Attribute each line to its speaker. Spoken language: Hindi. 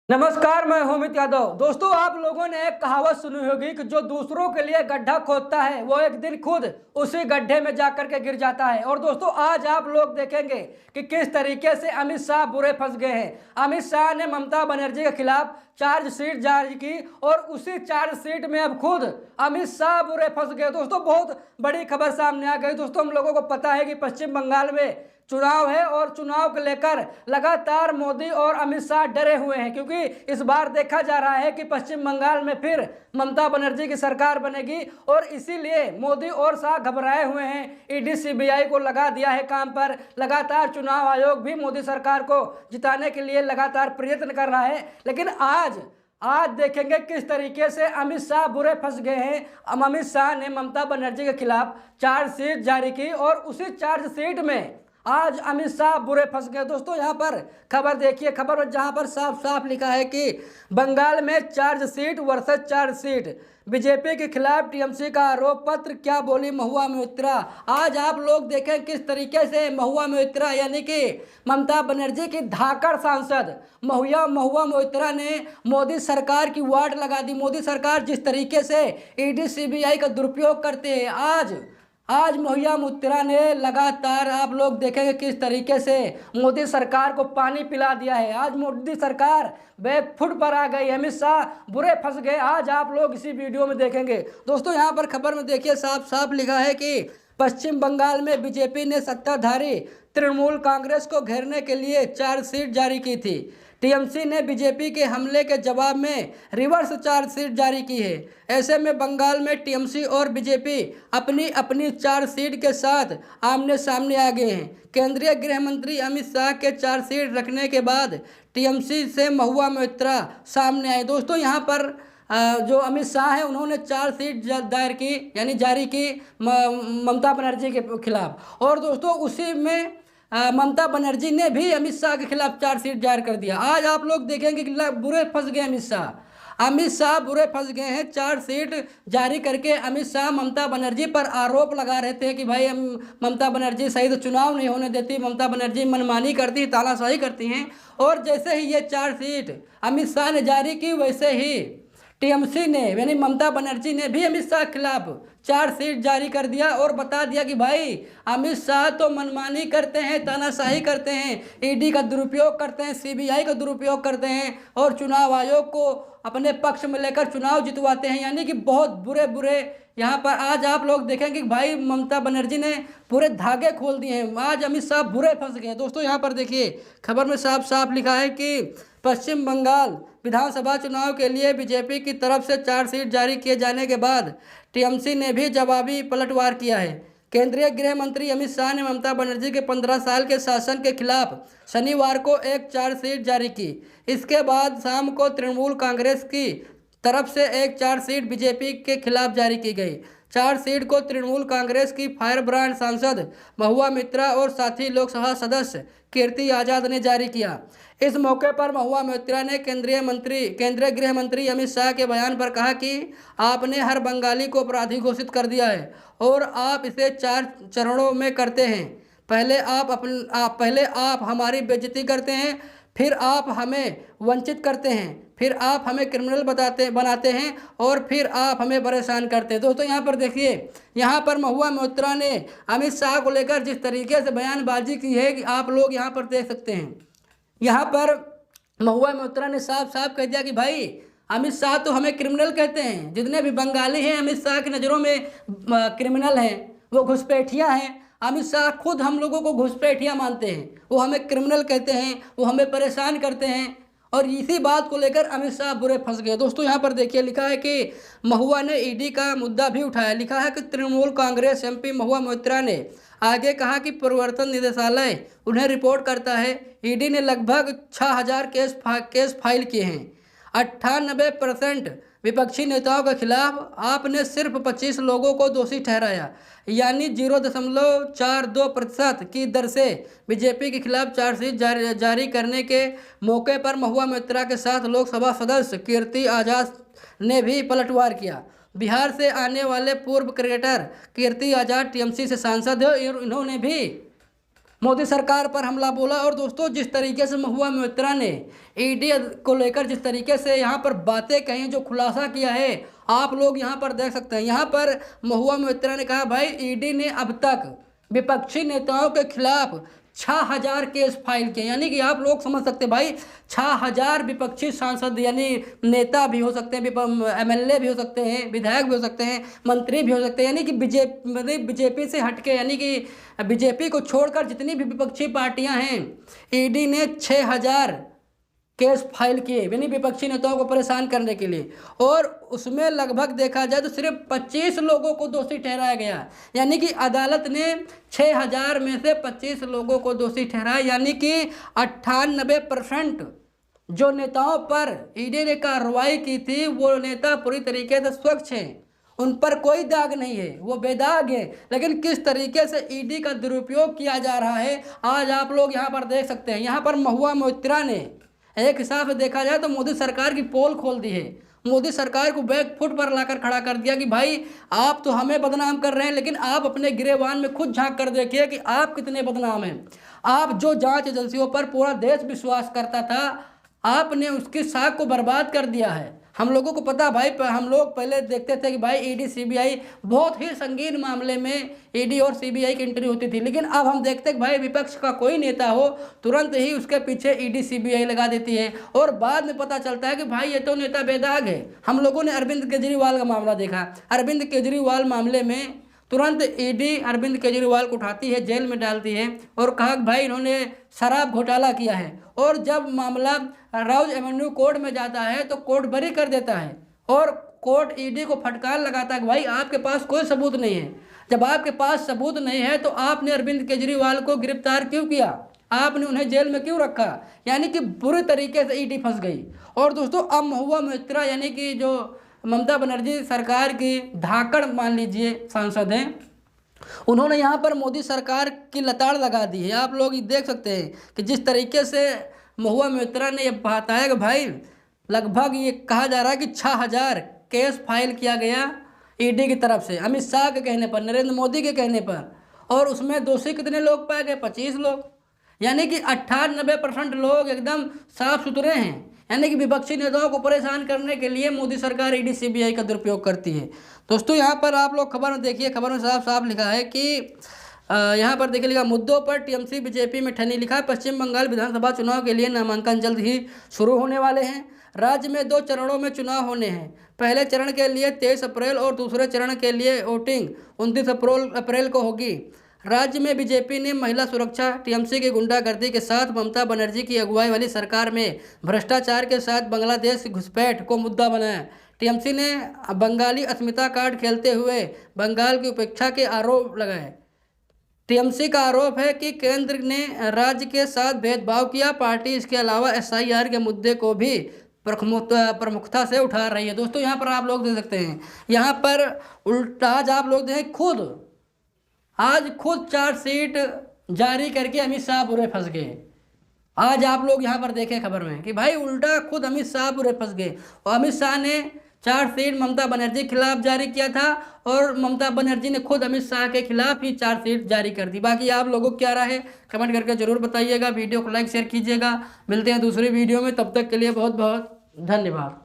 Speaker 1: नमस्कार, मैं अमित यादव। दोस्तों, आप लोगों ने एक कहावत सुनी होगी कि जो दूसरों के लिए गड्ढा खोदता है वो एक दिन खुद उसी गड्ढे में जाकर के गिर जाता है। और दोस्तों, आज आप लोग देखेंगे कि किस तरीके से अमित शाह बुरे फंस गए हैं। अमित शाह ने ममता बनर्जी के खिलाफ चार्जशीट जारी की और उसी चार्जशीट में अब खुद अमित शाह बुरे फंस गए। दोस्तों, बहुत बड़ी खबर सामने आ गई। दोस्तों, हम लोगों को पता है कि पश्चिम बंगाल में चुनाव है और चुनाव को लेकर लगातार मोदी और अमित शाह डरे हुए हैं, क्योंकि इस बार देखा जा रहा है कि पश्चिम बंगाल में फिर ममता बनर्जी की सरकार बनेगी और इसीलिए मोदी और शाह घबराए हुए हैं। ईडी सीबीआई को लगा दिया है काम पर। लगातार चुनाव आयोग भी मोदी सरकार को जिताने के लिए लगातार प्रयत्न कर रहा है। लेकिन आज देखेंगे किस तरीके से अमित शाह बुरे फंस गए हैं। अमित शाह ने ममता बनर्जी के खिलाफ चार्जशीट जारी की और उसी चार्जशीट में आज अमित शाह बुरे फंस गए। दोस्तों, यहाँ पर खबर देखिए, खबर में जहाँ पर साफ साफ लिखा है कि बंगाल में चार्जशीट वर्सेस चार्जशीट, बीजेपी के खिलाफ टीएमसी का आरोप पत्र, क्या बोली महुआ मोइत्रा। आज आप लोग देखें किस तरीके से महुआ मोइत्रा यानी कि ममता बनर्जी की धाकड़ सांसद महुआ मोइत्रा ने मोदी सरकार की वार्ड लगा दी। मोदी सरकार जिस तरीके से ईडी सीबीआई का दुरुपयोग करते हैं, आज महुआ मोइत्रा ने लगातार आप लोग देखेंगे किस तरीके से मोदी सरकार को पानी पिला दिया है। आज मोदी सरकार बैकफुट पर आ गई, अमित शाह बुरे फंस गए। आज आप लोग इसी वीडियो में देखेंगे। दोस्तों, यहाँ पर खबर में देखिए साफ साफ लिखा है कि पश्चिम बंगाल में बीजेपी ने सत्ताधारी तृणमूल कांग्रेस को घेरने के लिए चार्जशीट जारी की थी। टीएमसी ने बीजेपी के हमले के जवाब में रिवर्स चार्जशीट जारी की है। ऐसे में बंगाल में टीएमसी और बीजेपी अपनी अपनी चार्जशीट के साथ आमने सामने आ गए हैं। केंद्रीय गृह मंत्री अमित शाह के चार्जशीट रखने के बाद टीएमसी से महुआ मोइत्रा सामने आए। दोस्तों, यहाँ पर जो अमित शाह है उन्होंने चार्जशीट दायर की यानी जारी की ममता बनर्जी के खिलाफ। और दोस्तों, उसी में ममता बनर्जी ने भी अमित शाह के खिलाफ चार्जशीट जारी कर दिया। आज आप लोग देखेंगे कि बुरे फंस गए अमित शाह बुरे फंस गए हैं। चार्जशीट जारी करके अमित शाह ममता बनर्जी पर आरोप लगा रहे थे कि भाई ममता बनर्जी सही से चुनाव नहीं होने देती, ममता बनर्जी मनमानी करती, तानाशाही करती हैं। और जैसे ही ये चार्जशीट अमित शाह ने जारी की, वैसे ही टीएमसी ने यानी ममता बनर्जी ने भी अमित शाह के खिलाफ चार्जशीट जारी कर दिया और बता दिया कि भाई अमित शाह तो मनमानी करते हैं, तानाशाही करते हैं, ईडी का दुरुपयोग करते हैं, सीबीआई का दुरुपयोग करते हैं और चुनाव आयोग को अपने पक्ष में लेकर चुनाव जितवाते हैं। यानी कि बहुत बुरे बुरे यहाँ पर आज आप लोग देखेंगे कि भाई ममता बनर्जी ने पूरे धागे खोल दिए हैं। आज अमित शाह बुरे फंस गए। दोस्तों, यहाँ पर देखिए खबर में साफ साफ लिखा है कि पश्चिम बंगाल विधानसभा चुनाव के लिए बीजेपी की तरफ से चार्जशीट जारी किए जाने के बाद टीएमसी ने भी जवाबी पलटवार किया है। केंद्रीय गृह मंत्री अमित शाह ने ममता बनर्जी के 15 साल के शासन के खिलाफ शनिवार को एक चार्जशीट जारी की। इसके बाद शाम को तृणमूल कांग्रेस की तरफ से एक चार्जशीट बीजेपी के खिलाफ जारी की गई। चार्जशीट को तृणमूल कांग्रेस की फायरब्रांड सांसद महुआ मोइत्रा और साथी लोकसभा सदस्य कीर्ति आजाद ने जारी किया। इस मौके पर महुआ मोइत्रा ने केंद्रीय गृह मंत्री अमित शाह के बयान पर कहा कि आपने हर बंगाली को अपराधी घोषित कर दिया है और आप इसे 4 चरणों में करते हैं। पहले आप हमारी बेइज्जती करते हैं, फिर आप हमें वंचित करते हैं, फिर आप हमें क्रिमिनल बनाते हैं और फिर आप हमें परेशान करते हैं। दोस्तों, यहाँ पर देखिए, यहाँ पर महुआ मोइत्रा ने अमित शाह को लेकर जिस तरीके से बयानबाजी की है कि आप लोग यहाँ पर देख सकते हैं। यहाँ पर महुआ मोइत्रा ने साफ साफ कह दिया कि भाई अमित शाह तो हमें क्रिमिनल कहते हैं। जितने भी बंगाली हैं अमित शाह की नज़रों में क्रिमिनल हैं, वो घुसपैठिया हैं। अमित शाह खुद हम लोगों को घुसपैठिया मानते हैं, वो हमें क्रिमिनल कहते हैं, वो हमें परेशान करते हैं। और इसी बात को लेकर अमित शाह बुरे फंस गए। दोस्तों, यहाँ पर देखिए लिखा है कि महुआ ने ईडी का मुद्दा भी उठाया। लिखा है कि तृणमूल कांग्रेस एमपी महुआ मोइत्रा ने आगे कहा कि प्रवर्तन निदेशालय उन्हें रिपोर्ट करता है। ईडी ने लगभग 6000 केस फाइल किए हैं। 98% विपक्षी नेताओं के खिलाफ आपने सिर्फ 25 लोगों को दोषी ठहराया, यानी 0.42% की दर से बीजेपी के खिलाफ चार्जशीट जारी करने के मौके पर महुआ मोइत्रा के साथ लोकसभा सदस्य कीर्ति आजाद ने भी पलटवार किया। बिहार से आने वाले पूर्व क्रिकेटर कीर्ति आजाद टीएमसी से सांसद है और इन्होंने भी मोदी सरकार पर हमला बोला। और दोस्तों जिस तरीके से महुआ मोइत्रा ने ईडी को लेकर जिस तरीके से यहाँ पर बातें कही, जो खुलासा किया है, आप लोग यहाँ पर देख सकते हैं। यहाँ पर महुआ मोइत्रा ने कहा भाई ईडी ने अब तक विपक्षी नेताओं के खिलाफ 6000 केस फाइल किए। यानी कि आप लोग समझ सकते हैं भाई 6000 विपक्षी सांसद यानी नेता भी हो सकते हैं, एमएलए भी हो सकते हैं, विधायक भी हो सकते हैं, मंत्री भी हो सकते हैं। यानी कि बीजेपी से हटके यानी कि बीजेपी को छोड़कर जितनी भी विपक्षी पार्टियां हैं, ईडी ने 6000 केस फाइल किए यानी विपक्षी नेताओं को परेशान करने के लिए। और उसमें लगभग देखा जाए तो सिर्फ 25 लोगों को दोषी ठहराया गया। यानी कि अदालत ने 6000 में से 25 लोगों को दोषी ठहराया। यानी कि 98% जो नेताओं पर ईडी ने कार्रवाई की थी वो नेता पूरी तरीके से स्वच्छ हैं, उन पर कोई दाग नहीं है, वो बेदाग है। लेकिन किस तरीके से ईडी का दुरुपयोग किया जा रहा है आज आप लोग यहाँ पर देख सकते हैं। यहाँ पर महुआ मोइत्रा ने एक हिसाब से देखा जाए तो मोदी सरकार की पोल खोल दी है। मोदी सरकार को बैक फुट पर लाकर खड़ा कर दिया कि भाई आप तो हमें बदनाम कर रहे हैं, लेकिन आप अपने गिरेबान में खुद झांक कर देखिए कि आप कितने बदनाम हैं। आप जो जांच एजेंसियों पर पूरा देश विश्वास करता था, आपने उसकी साख को बर्बाद कर दिया है। हम लोगों को पता भाई, हम लोग पहले देखते थे कि भाई ईडी सीबीआई बहुत ही संगीन मामले में ईडी और सीबीआई की एंट्री होती थी, लेकिन अब हम देखते हैं कि भाई विपक्ष का कोई नेता हो तुरंत ही उसके पीछे ईडी सीबीआई लगा देती है। और बाद में पता चलता है कि भाई ये तो नेता बेदाग है। हम लोगों ने अरविंद केजरीवाल का मामला देखा। अरविंद केजरीवाल मामले में तुरंत ईडी अरविंद केजरीवाल को उठाती है, जेल में डालती है और कहा कि भाई इन्होंने शराब घोटाला किया है। और जब मामला राउज एवेन्यू कोर्ट में जाता है तो कोर्ट बरी कर देता है और कोर्ट ईडी को फटकार लगाता है कि भाई आपके पास कोई सबूत नहीं है। जब आपके पास सबूत नहीं है तो आपने अरविंद केजरीवाल को गिरफ्तार क्यों किया, आपने उन्हें जेल में क्यों रखा। यानी कि बुरी तरीके से ईडी फंस गई। और दोस्तों अब महुआ मोइत्रा यानी कि जो ममता बनर्जी सरकार की धाकड़ मान लीजिए सांसद हैं, उन्होंने यहाँ पर मोदी सरकार की लताड़ लगा दी है। आप लोग देख सकते हैं कि जिस तरीके से महुआ मोइत्रा ने ये बताया कि भाई लगभग ये कहा जा रहा है कि 6000 केस फाइल किया गया ईडी की तरफ से अमित शाह के कहने पर, नरेंद्र मोदी के कहने पर, और उसमें दोषी कितने लोग पाए गए, 25 लोग। यानी कि 98% लोग एकदम साफ सुथरे हैं। यानी कि विपक्षी नेताओं को परेशान करने के लिए मोदी सरकार ईडी सीबीआई का दुरुपयोग करती है। दोस्तों यहाँ पर आप लोग खबर में देखिए, खबर में साफ साफ लिखा है कि यहाँ पर देखिए लिखा मुद्दों पर टीएमसी बीजेपी में ठनी। लिखा है पश्चिम बंगाल विधानसभा चुनाव के लिए नामांकन जल्द ही शुरू होने वाले हैं। राज्य में 2 चरणों में चुनाव होने हैं। पहले चरण के लिए 23 अप्रैल और दूसरे चरण के लिए वोटिंग 29 अप्रैल को होगी। राज्य में बीजेपी ने महिला सुरक्षा, टीएमसी की गुंडागर्दी के साथ ममता बनर्जी की अगुवाई वाली सरकार में भ्रष्टाचार के साथ बांग्लादेश की घुसपैठ को मुद्दा बनाया। टीएमसी ने बंगाली अस्मिता कार्ड खेलते हुए बंगाल की उपेक्षा के आरोप लगाए। टीएमसी का आरोप है कि केंद्र ने राज्य के साथ भेदभाव किया। पार्टी इसके अलावा एसआईआर के मुद्दे को भी प्रमुखता से उठा रही है। दोस्तों यहाँ पर आप लोग देख सकते हैं, यहाँ पर उल्टा आज आप लोग देखें खुद चार्जशीट जारी करके अमित शाह बुरे फंस गए। आज आप लोग यहाँ पर देखें खबर में कि भाई उल्टा खुद अमित शाह बुरे फंस गए। और अमित शाह ने चार्जशीट ममता बनर्जी के खिलाफ जारी किया था और ममता बनर्जी ने खुद अमित शाह के खिलाफ ही चार्जशीट जारी कर दी। बाकी आप लोगों को क्या राय है कमेंट करके जरूर बताइएगा। वीडियो को लाइक शेयर कीजिएगा। मिलते हैं दूसरी वीडियो में, तब तक के लिए बहुत बहुत धन्यवाद।